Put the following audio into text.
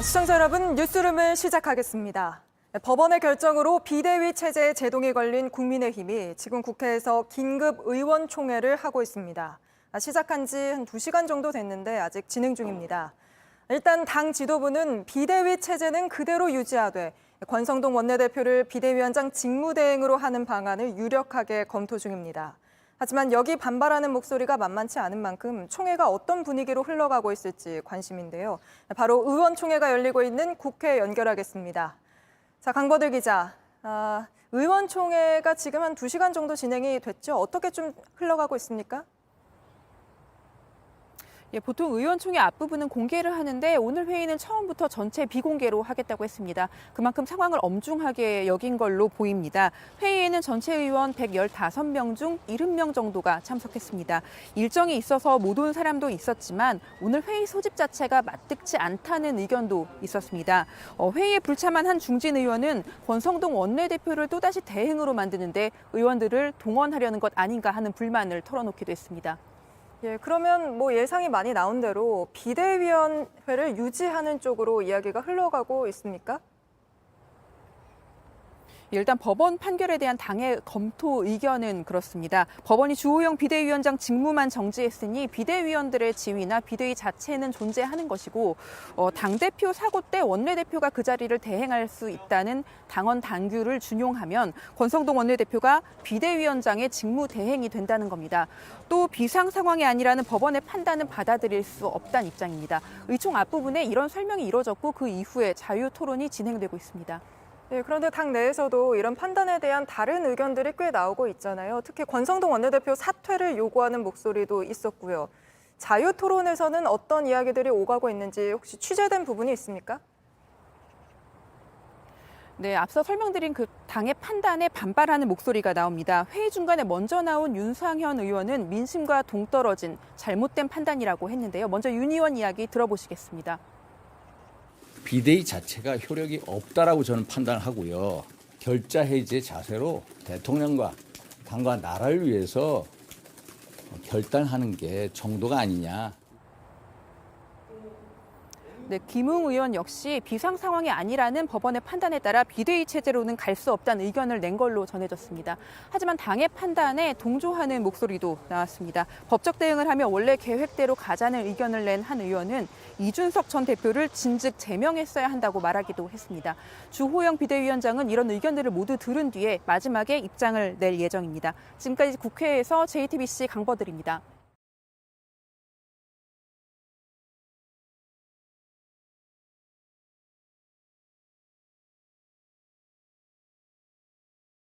시청자 여러분, 뉴스룸을 시작하겠습니다. 법원의 결정으로 비대위 체제에 제동이 걸린 국민의힘이 지금 국회에서 긴급 의원총회를 하고 있습니다. 시작한 지 한 2시간 정도 됐는데 아직 진행 중입니다. 일단 당 지도부는 비대위 체제는 그대로 유지하되 권성동 원내대표를 비대위원장 직무대행으로 하는 방안을 유력하게 검토 중입니다. 하지만 여기 반발하는 목소리가 만만치 않은 만큼 총회가 어떤 분위기로 흘러가고 있을지 관심인데요. 바로 의원총회가 열리고 있는 국회 연결하겠습니다. 자, 강버들 기자, 의원총회가 지금 한 2시간 정도 진행이 됐죠? 어떻게 좀 흘러가고 있습니까? 보통 의원총회 앞부분은 공개를 하는데 오늘 회의는 처음부터 전체 비공개로 하겠다고 했습니다. 그만큼 상황을 엄중하게 여긴 걸로 보입니다. 회의에는 전체 의원 115명 중 70명 정도가 참석했습니다. 일정이 있어서 못 온 사람도 있었지만 오늘 회의 소집 자체가 맞득치 않다는 의견도 있었습니다. 회의에 불참한 한 중진 의원은 권성동 원내대표를 또다시 대행으로 만드는데 의원들을 동원하려는 것 아닌가 하는 불만을 털어놓기도 했습니다. 예, 그러면 예상이 많이 나온 대로 비대위원회를 유지하는 쪽으로 이야기가 흘러가고 있습니까? 일단 법원 판결에 대한 당의 검토 의견은 그렇습니다. 법원이 주호영 비대위원장 직무만 정지했으니 비대위원들의 지위나 비대위 자체는 존재하는 것이고 당대표 사고 때 원내대표가 그 자리를 대행할 수 있다는 당원 당규를 준용하면 권성동 원내대표가 비대위원장의 직무 대행이 된다는 겁니다. 또 비상 상황이 아니라는 법원의 판단은 받아들일 수 없다는 입장입니다. 의총 앞부분에 이런 설명이 이뤄졌고 그 이후에 자유 토론이 진행되고 있습니다. 네, 그런데 당 내에서도 이런 판단에 대한 다른 의견들이 꽤 나오고 있잖아요. 특히 권성동 원내대표 사퇴를 요구하는 목소리도 있었고요. 자유 토론에서는 어떤 이야기들이 오가고 있는지 혹시 취재된 부분이 있습니까? 네, 앞서 설명드린 그 당의 판단에 반발하는 목소리가 나옵니다. 회의 중간에 먼저 나온 윤상현 의원은 민심과 동떨어진 잘못된 판단이라고 했는데요. 먼저 윤 의원 이야기 들어보시겠습니다. 비대위 자체가 효력이 없다라고 저는 판단하고요. 결자 해지의 자세로 대통령과 당과 나라를 위해서 결단하는 게 정도가 아니냐. 네, 김웅 의원 역시 비상 상황이 아니라는 법원의 판단에 따라 비대위 체제로는 갈 수 없다는 의견을 낸 걸로 전해졌습니다. 하지만 당의 판단에 동조하는 목소리도 나왔습니다. 법적 대응을 하며 원래 계획대로 가자는 의견을 낸 한 의원은 이준석 전 대표를 진즉 제명했어야 한다고 말하기도 했습니다. 주호영 비대위원장은 이런 의견들을 모두 들은 뒤에 마지막에 입장을 낼 예정입니다. 지금까지 국회에서 JTBC 강버들입니다.